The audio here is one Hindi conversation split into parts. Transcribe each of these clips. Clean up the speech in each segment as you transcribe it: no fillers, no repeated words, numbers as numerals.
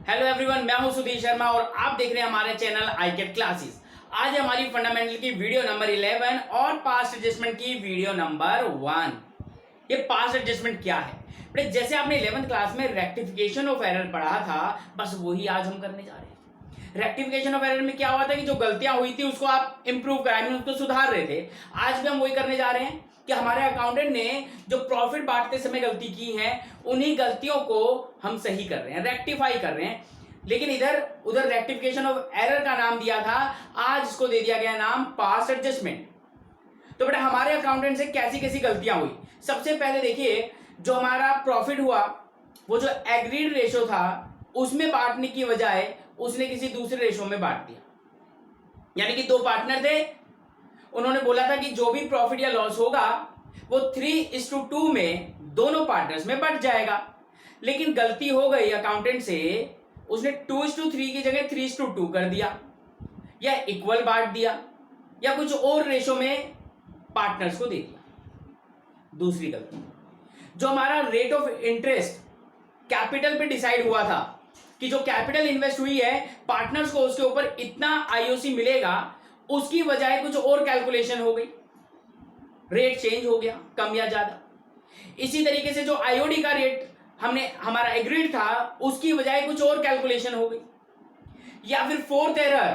हेलो एवरीवन, मैं हूं सुधीर शर्मा और आप देख रहे हैं हमारे चैनल आईकेट क्लासेस। आज हमारी फंडामेंटल की वीडियो नंबर 11 और पास्ट एडजस्टमेंट की वीडियो नंबर 1। ये पास्ट एडजस्टमेंट क्या है? बट जैसे आपने 11th क्लास में रेक्टिफिकेशन ऑफ एरर पढ़ा था, बस वही आज हम करने जा रहे हैं। रेक्टिफिकेशन ऑफ एरर में क्या हुआ था कि जो गलतियां हुई थी उसको आप इंप्रूव कराएंगे, उसको सुधार रहे थे। आज भी हम वही करने जा रहे हैं कि हमारे अकाउंटेंट ने जो प्रॉफिट बांटते समय गलती की है, उन्हीं गलतियों को हम सही कर रहे हैं, रेक्टिफाई कर रहे हैं। लेकिन इधर उधर रेक्टिफिकेशन ऑफ एरर का नाम दिया था, आज इसको दे दिया गया नाम पास्ट एडजस्टमेंट। तो बेटा हमारे अकाउंटेंट से कैसी कैसी गलतियां हुई। सबसे पहले देखिए, जो हमारा प्रॉफिट हुआ वो जो एग्रीड रेशो था उसमें बांटने की बजाय उसने किसी दूसरे रेशो में बांट दिया। यानी कि दो पार्टनर थे, उन्होंने बोला था कि जो भी प्रॉफिट या लॉस होगा वो 3:2 में दोनों पार्टनर्स में बट जाएगा। लेकिन गलती हो गई अकाउंटेंट से, उसने 2:3 की जगह 3:2 कर दिया, या इक्वल बांट दिया, या कुछ और रेशो में पार्टनर्स को दे दिया। दूसरी गलती, जो हमारा रेट ऑफ इंटरेस्ट कैपिटल पे डिसाइड हुआ था कि जो कैपिटल इन्वेस्ट हुई है पार्टनर्स को उसके ऊपर इतना आईओसी मिलेगा, उसकी बजाय कुछ और कैलकुलेशन हो गई, रेट चेंज हो गया कम या ज्यादा। इसी तरीके से जो आईओडी का रेट हमारा एग्रीड था उसकी बजाय कुछ और कैलकुलेशन हो गई। या फिर फोर्थ एरर,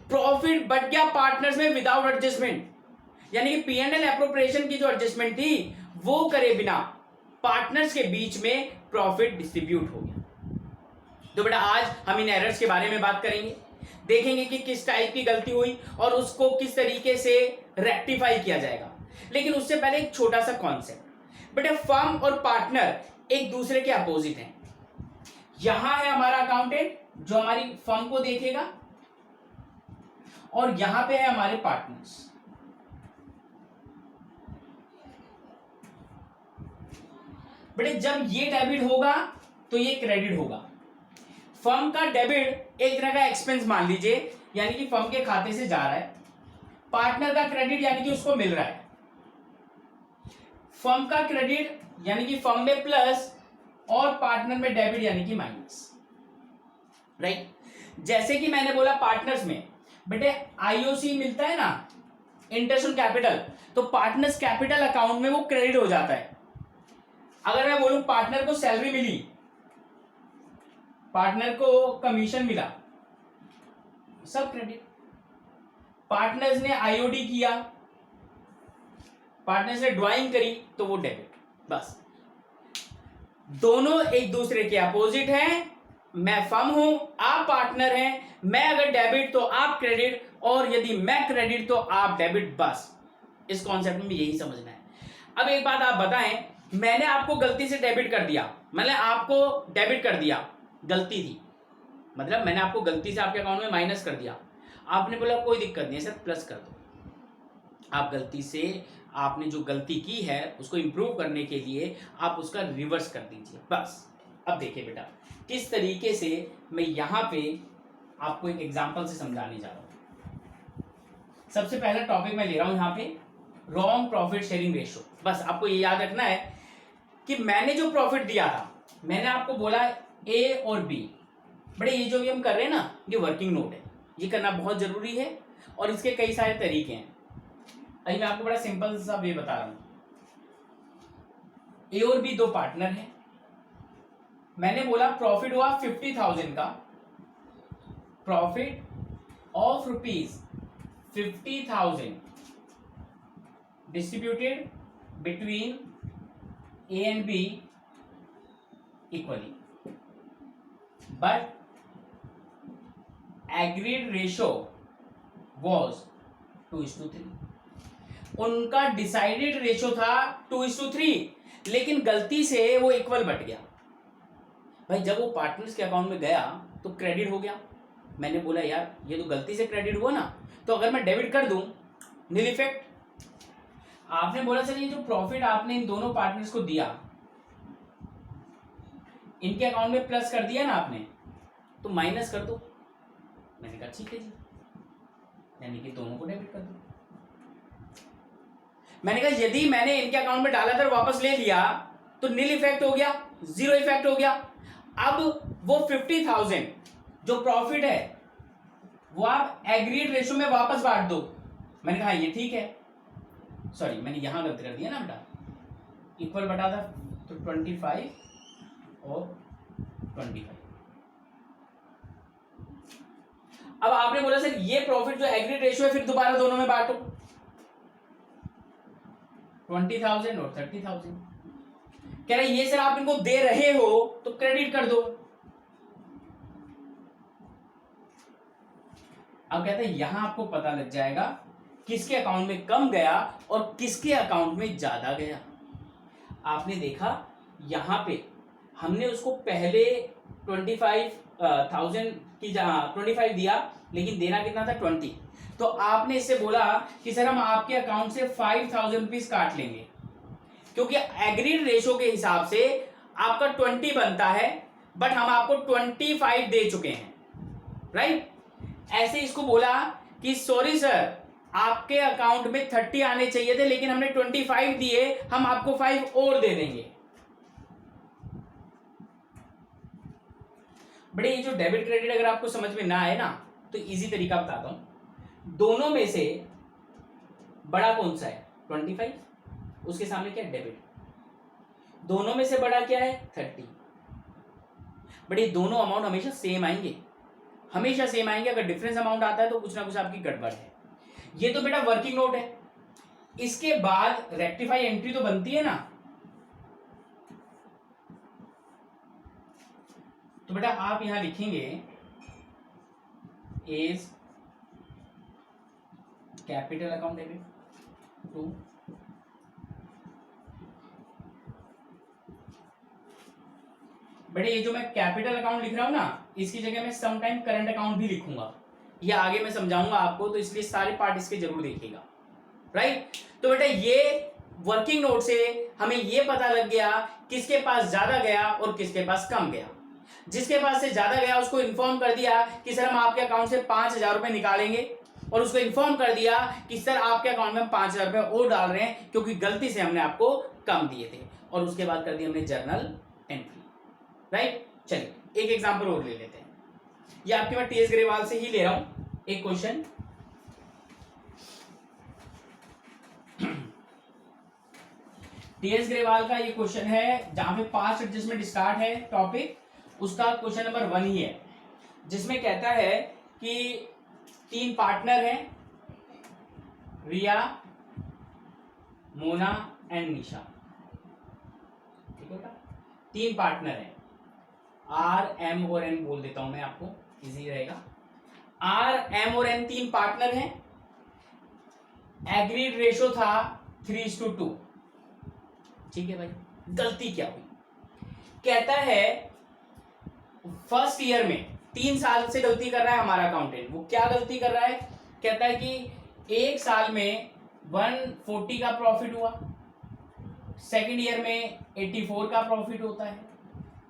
प्रॉफिट बढ़ गया पार्टनर्स में विदाउट एडजस्टमेंट, यानी कि P&L एप्रोप्रिएशन की जो एडजस्टमेंट थी वो करे बिना पार्टनर्स के बीच में प्रॉफिट डिस्ट्रीब्यूट हो गया। तो बेटा आज हम इन एरर्स के बारे में बात करेंगे, देखेंगे कि किस टाइप की गलती हुई और उसको किस तरीके से रेक्टिफाई किया जाएगा। लेकिन उससे पहले एक छोटा सा कॉन्सेप्ट, बेटा फर्म और पार्टनर एक दूसरे के अपोजिट हैं। यहां है हमारा अकाउंटेंट जो हमारी फर्म को देखेगा, और यहां पे है हमारे पार्टनर्स। बेटे जब ये डेबिट होगा तो ये क्रेडिट होगा। फर्म का डेबिट एक तरह का एक्सपेंस मान लीजिए, यानी कि फर्म के खाते से जा रहा है। पार्टनर का क्रेडिट यानी कि उसको मिल रहा है। फर्म का क्रेडिट यानी कि फर्म में प्लस, और पार्टनर में डेबिट यानी कि माइनस। राइट, जैसे कि मैंने बोला पार्टनर्स में बेटे आईओसी मिलता है ना, इंटरेस्ट ऑन कैपिटल, तो पार्टनर्स कैपिटल अकाउंट में वो क्रेडिट हो जाता है। अगर मैं बोलूं पार्टनर को सैलरी मिली, पार्टनर को कमीशन मिला, सब क्रेडिट। पार्टनर्स ने आईओडी किया, पार्टनर्स ने ड्राइंग करी, तो वो डेबिट। बस दोनों एक दूसरे के अपोजिट हैं। मैं फर्म हूं, आप पार्टनर हैं। मैं अगर डेबिट तो आप क्रेडिट, और यदि मैं क्रेडिट तो आप डेबिट। बस इस कॉन्सेप्ट में यही समझना है। अब एक बात आप बताएं, मैंने आपको गलती से डेबिट कर दिया, मैंने आपको डेबिट कर दिया, गलती थी, मतलब मैंने आपको गलती से आपके अकाउंट में माइनस कर दिया। आपने बोला कोई दिक्कत नहीं है सर, प्लस कर दो। आप गलती से आपने जो गलती की है उसको इंप्रूव करने के लिए आप उसका रिवर्स कर दीजिए। बस अब देखिए बेटा किस तरीके से मैं यहां पे आपको एक एग्जांपल से समझाने जा रहा हूं। सबसे पहला टॉपिक मैं ले रहा हूं यहां पे, रॉन्ग प्रॉफिट शेयरिंग रेशो। बस आपको ये याद रखना है कि मैंने जो प्रॉफिट दिया था, मैंने आपको बोला ए और बी। बड़े ये जो भी हम कर रहे हैं ना, ये वर्किंग नोट है, ये करना बहुत जरूरी है और इसके कई सारे तरीके हैं। अभी मैं आपको बड़ा सिंपल सा वे बता रहा हूं। ए और बी दो पार्टनर हैं। मैंने बोला प्रॉफिट हुआ 50,000 का, profit of ₹50,000 distributed between A and be equally, but agreed ratio was 2:3। उनका डिसाइडेड रेशो था 2:3, लेकिन गलती से वो इक्वल बट गया। भाई जब वो पार्टनर्स के अकाउंट में गया तो क्रेडिट हो गया। मैंने बोला यार ये तो गलती से क्रेडिट हुआ ना, तो अगर मैं डेबिट कर दूं नील इफेक्ट। आपने बोला सर ये जो प्रॉफिट आपने इन दोनों पार्टनर्स को दिया, इनके अकाउंट में प्लस कर दिया ना आपने, तो माइनस कर दो। मैंने कहा ठीक है जी, यानी कि दोनों को डेबिट कर दो। मैंने कहा यदि मैंने इनके अकाउंट में डाला था वापस ले लिया तो नील इफेक्ट हो गया, जीरो इफेक्ट हो गया। अब वो 50,000 जो प्रॉफिट है वो आप एग्रीड रेशो में वापस बांट दो। मैंने कहा ये ठीक है, सॉरी मैंने यहां गलती कर दिया ना बेटा, इक्वल बटा था तो 25 और 25। अब आपने बोला सर ये प्रॉफिट जो एग्रीड रेशो है फिर दोबारा दोनों में बांटो, 20,000 और 30,000। कह रहे ये सर आप इनको दे रहे हो तो क्रेडिट कर दो। अब कहते हैं यहां आपको पता लग जाएगा किसके अकाउंट में कम गया और किसके अकाउंट में ज्यादा गया। आपने देखा यहां पे हमने उसको पहले 25,000 की 25 दिया, लेकिन देना कितना था 20। तो आपने इससे बोला कि सर हम आपके अकाउंट से 5,000 रुपीज काट लेंगे, क्योंकि एग्रीड रेशो के हिसाब से आपका 20 बनता है, बट हम आपको 25 दे चुके हैं, राइट। ऐसे इसको बोला कि सॉरी सर आपके अकाउंट में 30 आने चाहिए थे, लेकिन हमने 25 दिए, हम आपको 5 और दे देंगे। बड़े ये जो डेबिट क्रेडिट अगर आपको समझ में ना आए ना तो इजी तरीका बताता हूं। दोनों में से बड़ा कौन सा है 25, उसके सामने क्या है डेबिट। दोनों में से बड़ा क्या है 30। बड़े दोनों अमाउंट हमेशा सेम आएंगे, हमेशा सेम आएंगे। अगर डिफरेंस अमाउंट आता है तो कुछ ना कुछ आपकी गड़बड़ है। ये तो बेटा वर्किंग नोट है, इसके बाद रेक्टिफाई एंट्री तो बनती है ना। तो बेटा आप यहां लिखेंगे is capital account debit to बेटे ये जो मैं कैपिटल अकाउंट लिख रहा हूं ना, इसकी जगह मैं सम टाइम करंट अकाउंट भी लिखूंगा, ये आगे मैं समझाऊंगा आपको, तो इसलिए सारे पार्ट इसके जरूर देखिएगा, राइट। तो बेटा ये वर्किंग नोट से हमें ये पता लग गया किसके पास ज्यादा गया और किसके पास कम गया। जिसके पास से ज्यादा गया उसको इन्फॉर्म कर दिया कि सर हम आपके अकाउंट से 5,000 रुपए निकालेंगे, और उसको इन्फॉर्म कर दिया कि सर आपके अकाउंट में 5,000 रुपए और डाल रहे हैं क्योंकि गलती से हमने आपको कम दिए थे, और उसके बाद कर दी हमने जर्नल एंट्री, राइट। चलिए एक एग्जांपल और ले लेते हैं, ये आपके मैं टीएस ग्रेवाल से ही ले रहा हूं एक क्वेश्चन। टीएस ग्रेवाल का ये क्वेश्चन है जहां पे पास्ट एडजस्टमेंट स्टार्ट है टॉपिक, उसका क्वेश्चन नंबर 1 ही है, जिसमें कहता है कि 3 पार्टनर हैं, रिया, मोना एंड निशा, ठीक है बेटा। 3 पार्टनर हैं, आर एम और एन बोल देता हूं मैं आपको, इजी रहेगा। आर एम और एन 3 पार्टनर हैं, एग्रीड रेशो था 3:2, ठीक है भाई। गलती क्या हुई, कहता है फर्स्ट ईयर में 3 साल से गलती कर रहा है हमारा अकाउंटेंट। वो क्या गलती कर रहा है, कहता है कि एक साल में 140 का प्रॉफिट हुआ, सेकंड ईयर में 84 का प्रॉफिट होता है,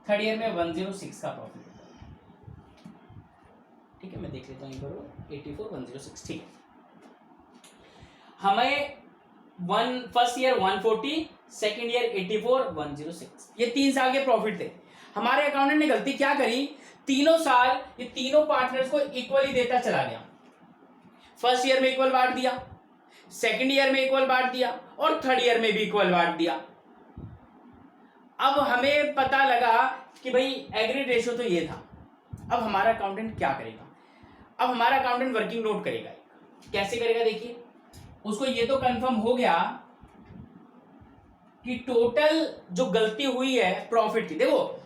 थर्ड ईयर में 106 का प्रॉफिट होता है, ठीक है। मैं देख लेता हूं एक बार, 84 106, ठीक है। हमें फर्स्ट ईयर 140, सेकंड ईयर 84 106, ये 3 साल के प्रॉफिट थे। हमारे अकाउंटेंट ने गलती क्या करी, तीनों साल ये तीनों पार्टनर्स को इक्वली देता चला गया। फर्स्ट ईयर में इक्वल बांट दिया, सेकंड ईयर में इक्वल बांट दिया, और थर्ड ईयर में भी इक्वल बांट दिया। अब हमें पता लगा कि भाई एग्रीड रेशो तो ये था। अब हमारा अकाउंटेंट क्या करेगा, अब हमारा अकाउंटेंट वर्किंग नोट करेगा। कैसे करेगा देखिए, उसको ये तो कंफर्म हो गया कि टोटल जो गलती हुई है प्रॉफिट की, देखो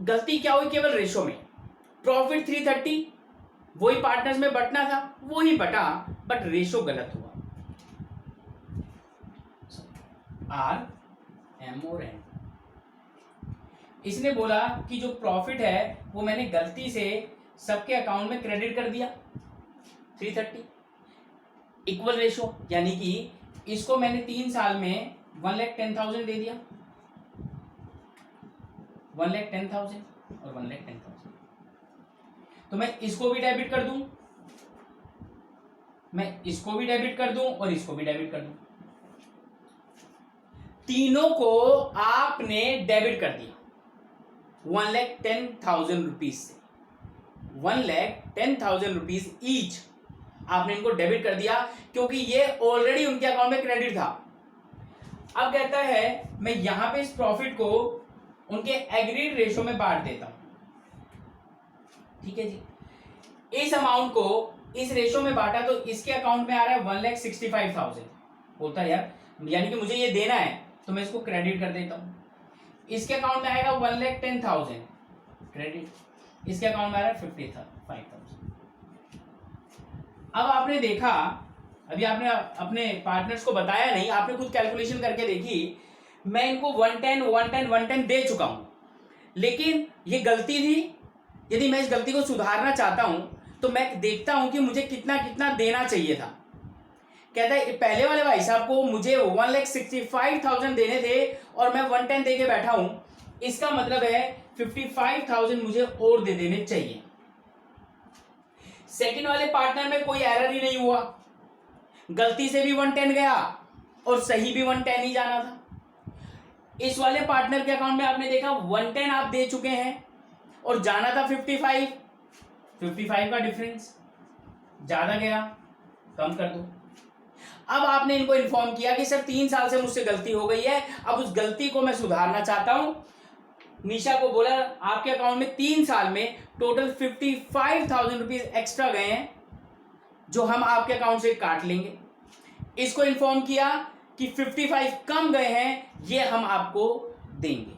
गलती क्या हुई केवल रेशो में, प्रॉफिट 330 वही पार्टनर्स में बंटना था, वही बटा, बट रेशो गलत हुआ। आर एम और एन, इसने बोला कि जो प्रॉफिट है वो मैंने गलती से सबके अकाउंट में क्रेडिट कर दिया 330, इक्वल रेशो, यानी कि इसको मैंने 3 साल में 1,10,000 दे दिया, 1,10,000 और 1,10,000। तो मैं इसको भी डेबिट कर दूं, मैं इसको भी डेबिट कर दूं और इसको भी डेबिट कर दूं, तीनों को आपने डेबिट कर दिया। 1,10,000 रुपीज से, 1,10,000 रुपीज ईच आपने इनको डेबिट कर दिया, क्योंकि ये ऑलरेडी उनके अकाउंट में क्रेडिट था। अब कहता है मैं यहां पे इस प्रॉफिट को उनके एग्रीड रेशो में बांट देता हूं, ठीक है जी। इस अमाउंट को इस रेशो में बांटा तो इसके अकाउंट में आ रहा है 1,65,000। बोलता है यार, यानी कि मुझे ये देना है तो मैं इसको क्रेडिट कर देता हूं। इसके अकाउंट में आएगा 1,10,000 क्रेडिट, इसके अकाउंट में आ रहा है 55,000। अब आपने देखा, अभी आपने अपने पार्टनर्स को बताया नहीं, आपने खुद कैलकुलेशन करके देखी, मैं इनको 110 110 110 दे चुका हूं, लेकिन ये गलती थी। यदि मैं इस गलती को सुधारना चाहता हूं तो मैं देखता हूं कि मुझे कितना कितना देना चाहिए था। कहता है पहले वाले भाई साहब को मुझे 1,65,000 देने थे और मैं 110 दे के बैठा हूं, इसका मतलब है 55,000 मुझे और दे देने चाहिए। सेकंड वाले पार्टनर में कोई एरर ही नहीं हुआ, गलती से भी 110 गया और सही भी 110 ही जाना था। इस वाले पार्टनर के अकाउंट में आपने देखा 110 आप दे चुके हैं और जाना था 55, 55 का डिफरेंस ज्यादा गया, कम कर दो। अब आपने इनको इन्फॉर्म किया कि सर 3 साल से मुझसे गलती हो गई है, अब उस गलती को मैं सुधारना चाहता हूं। निशा को बोला आपके अकाउंट में 3 साल में टोटल 55,000 रुपीज एक्स्ट्रा गए हैं, जो हम आपके अकाउंट से काट लेंगे। इसको इन्फॉर्म किया कि 55 कम गए हैं, ये हम आपको देंगे।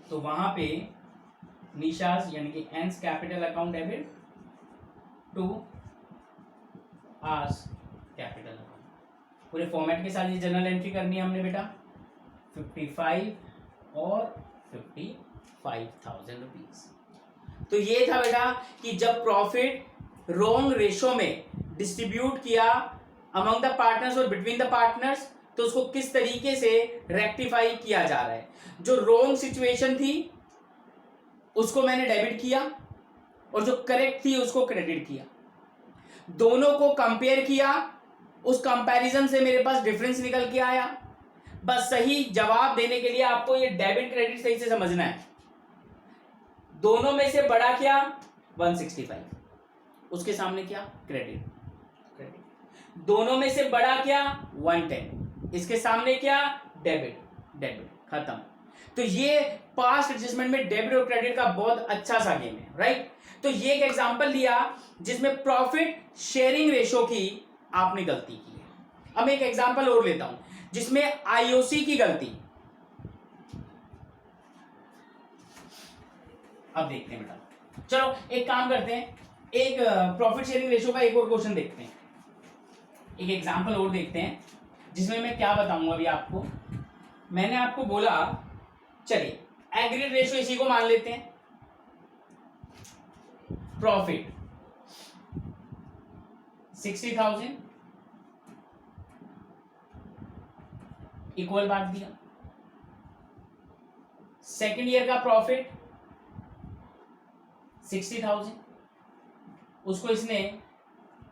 तो वहां पे निशास यानी कि एंस कैपिटल अकाउंट डेबिट टू आस कैपिटल अकाउंट। पूरे फॉर्मेट के साथ ये जनरल एंट्री करनी है हमने बेटा, 55 और 55,000 रुपीज। तो ये था बेटा कि जब प्रॉफिट रॉन्ग रेशो में डिस्ट्रीब्यूट किया अमंग द पार्टनर्स और बिटवीन द पार्टनर्स, तो उसको किस तरीके से रेक्टिफाई किया जा रहा है। जो रॉन्ग सिचुएशन थी उसको मैंने डेबिट किया और जो करेक्ट थी उसको क्रेडिट किया। दोनों को कंपेयर किया, उस कंपैरिजन से मेरे पास डिफरेंस निकल के आया। बस सही जवाब देने के लिए आपको ये डेबिट क्रेडिट सही से समझना है। दोनों में से बड़ा क्या 165, उसके सामने क्या क्रेडिट, क्रेडिट। दोनों में से बड़ा क्या 110, इसके सामने क्या डेबिट, डेबिट, खत्म। तो ये पास्ट एडजस्टमेंट में डेबिट और क्रेडिट का बहुत अच्छा सा गेम है, राइट। तो ये एक एग्जांपल लिया जिसमें प्रॉफिट शेयरिंग रेशो की आपने गलती की है। अब मैं एक एग्जांपल और लेता हूं जिसमें आईओसी की गलती। अब देखते हैं बेटा, चलो एक काम करते हैं, एक प्रॉफिट शेयरिंग रेशो का एक और क्वेश्चन देखते हैं, एक एग्जांपल और देखते हैं जिसमें मैं क्या बताऊंगा अभी आपको। मैंने आपको बोला, चलिए एग्रीड रेशो इसी को मान लेते हैं। प्रॉफिट 60,000 इक्वल बांट दिया। सेकेंड ईयर का प्रॉफिट 60,000, उसको इसने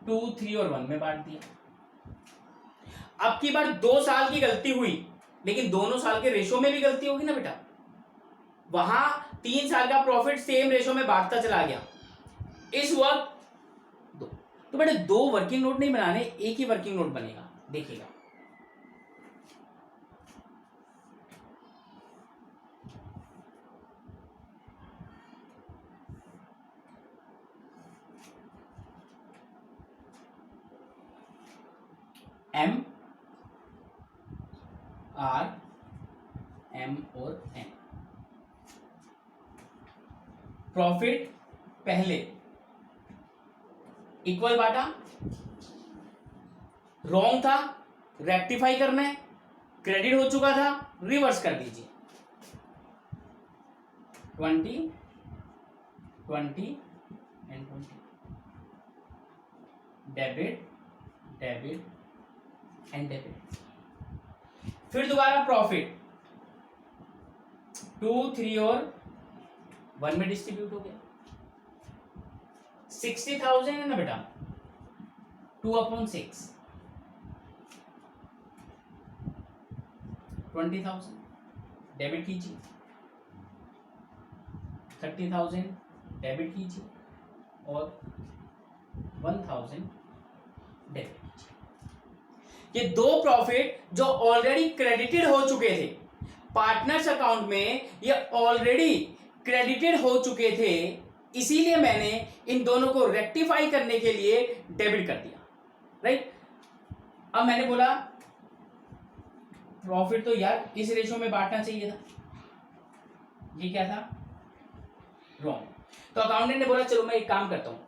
2, 3 और 1 में बांट दिया। अब की बार 2 साल की गलती हुई, लेकिन दोनों साल के रेशो में भी गलती होगी ना बेटा। वहां 3 साल का प्रॉफिट सेम रेशो में बांटता चला गया, इस वक्त 2। तो बेटा 2 वर्किंग नोट नहीं बनाने, एक ही वर्किंग नोट बनेगा, देखिएगा। एम आर एम और एन। प्रॉफिट पहले इक्वल बांटा, रॉन्ग था रेक्टिफाई करना है, क्रेडिट हो चुका था रिवर्स कर दीजिए। 20, 20 and 20, debit, debit and debit. फिर दोबारा प्रॉफिट 2, 3 और 1 में डिस्ट्रीब्यूट हो गया। 60,000 है ना बेटा, 2/6, 20,000 डेबिट कीजिए। 30,000 डेबिट कीजिए और 1,000 डेबिट कीजिए। ये दो प्रॉफिट जो ऑलरेडी क्रेडिटेड हो चुके थे पार्टनर्स अकाउंट में, ये ऑलरेडी क्रेडिटेड हो चुके थे, इसीलिए मैंने इन दोनों को रेक्टिफाई करने के लिए डेबिट कर दिया, राइट। अब मैंने बोला प्रॉफिट तो यार इस रेशो में बांटना चाहिए था, ये क्या था, रॉन्ग। तो अकाउंटेंट ने बोला चलो मैं एक काम करता हूं,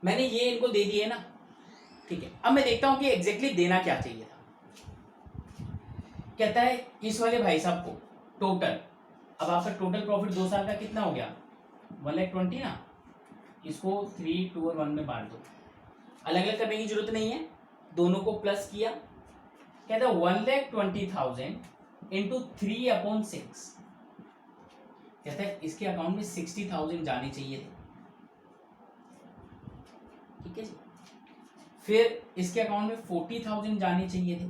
मैंने ये इनको दे दिए ना, ठीक है, अब मैं देखता हूं कि एग्जैक्टली देना क्या चाहिए था। कहता है इस वाले भाई साहब को टोटल, अब आपका टोटल प्रॉफिट 2 साल का कितना हो गया, 1,20,000 ना, इसको 3, 2 और 1 में बांट दो, अलग अलग करने की जरूरत नहीं है, दोनों को प्लस किया। कहता है 1,20,000 इंटू 3/6, कहता है इसके अकाउंट में 60,000 जाने चाहिए थे, ठीक है जी। फिर इसके अकाउंट में 40,000 जाने चाहिए थे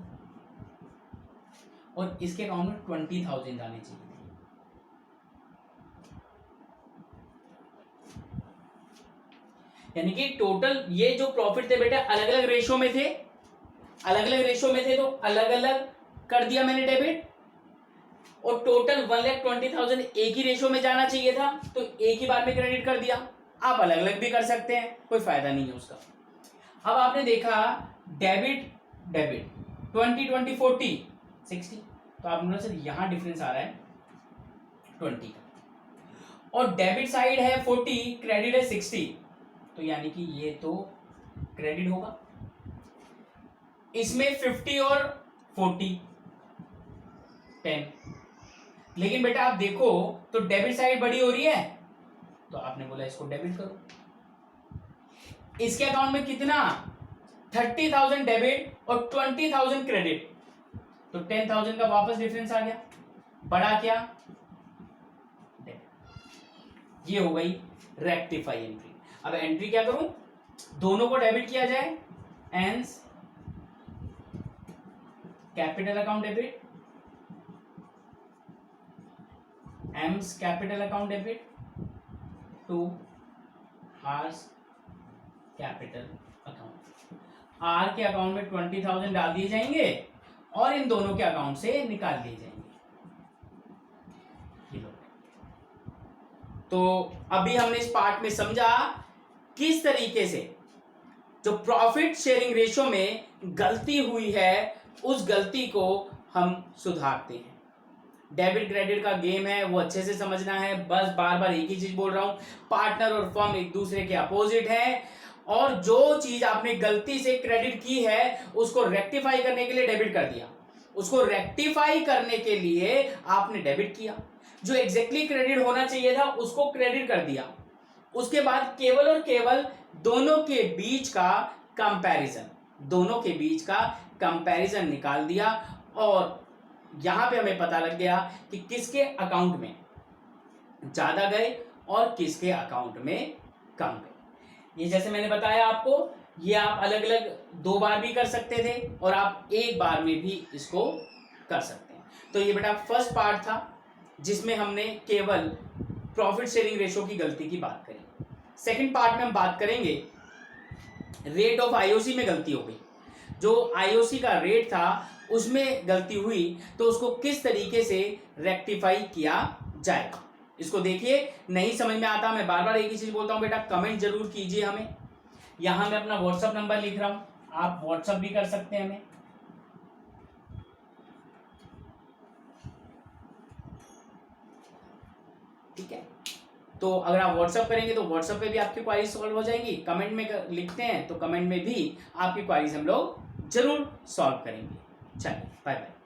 और इसके अकाउंट में 20,000 जाने चाहिए थे। यानी कि टोटल ये जो प्रॉफिट थे बेटा अलग अलग रेशो में थे, अलग अलग रेशो में थे, तो अलग अलग कर दिया मैंने डेबिट, और टोटल 1,20,000 एक ही रेशो में जाना चाहिए था, तो एक ही बार में क्रेडिट कर दिया। आप अलग अलग भी कर सकते हैं, कोई फायदा नहीं है उसका। अब आपने देखा डेबिट डेबिट 20, 20, 40, 60, तो आपने बोला सर यहां डिफरेंस आ रहा है 20 का, और डेबिट साइड है 40, क्रेडिट है 60, तो यानी कि ये तो क्रेडिट होगा। इसमें 50 और 40 10, लेकिन बेटा आप देखो तो डेबिट साइड बड़ी हो रही है, तो आपने बोला इसको डेबिट करो। इसके अकाउंट में कितना, 30,000 डेबिट और 20,000 क्रेडिट, तो 10,000 का वापस डिफरेंस आ गया, बड़ा क्या, ये हो गई रेक्टिफाई एंट्री। अब एंट्री क्या करूं, दोनों को डेबिट किया जाए, एंस कैपिटल अकाउंट डेबिट, एम्स capital account debit to R's capital account. R के अकाउंट में 20,000 डाल दिए जाएंगे और इन दोनों के अकाउंट से निकाल दिए जाएंगे। तो अभी हमने इस पार्ट में समझा किस तरीके से जो प्रॉफिट शेयरिंग रेशो में गलती हुई है उस गलती को हम सुधारते हैं। डेबिट क्रेडिट का गेम है, वो अच्छे से समझना है। बस बार बार एक ही चीज बोल रहा हूं, पार्टनर और फर्म एक दूसरे के अपोजिट हैं, और जो चीज आपने गलती से क्रेडिट की है उसको रेक्टिफाई करने के लिए डेबिट कर दिया, उसको रेक्टिफाई करने के लिए आपने डेबिट किया। जो एग्जैक्टली क्रेडिट होना चाहिए था उसको क्रेडिट कर दिया। उसके बाद केवल और केवल दोनों के बीच का कंपैरिजन निकाल दिया, और यहां पे हमें पता लग गया कि किसके अकाउंट में ज्यादा गए और किसके अकाउंट में कम गए। ये जैसे मैंने बताया आपको, ये आप अलग अलग 2 बार भी कर सकते थे और आप एक बार में भी इसको कर सकते हैं। तो ये बेटा फर्स्ट पार्ट था जिसमें हमने केवल प्रॉफिट शेयरिंग रेशो की गलती की बात करी। सेकंड पार्ट में हम बात करेंगे रेट ऑफ आईओसी में गलती हो गई, जो आईओसी का रेट था उसमें गलती हुई, तो उसको किस तरीके से रेक्टिफाई किया जाएगा। इसको देखिए, नहीं समझ में आता मैं बार बार एक ही चीज बोलता हूं बेटा, कमेंट जरूर कीजिए हमें। यहां मैं अपना व्हाट्सएप नंबर लिख रहा हूं, आप व्हाट्सएप भी कर सकते हैं हमें। ठीक है, तो अगर आप व्हाट्सएप करेंगे तो व्हाट्सएप पे भी आपकी क्वारी सॉल्व हो जाएंगी। कमेंट में लिखते हैं तो कमेंट में भी आपकी क्वारीज हम लोग जरूर सॉल्व करेंगे। चलिए बाय बाय।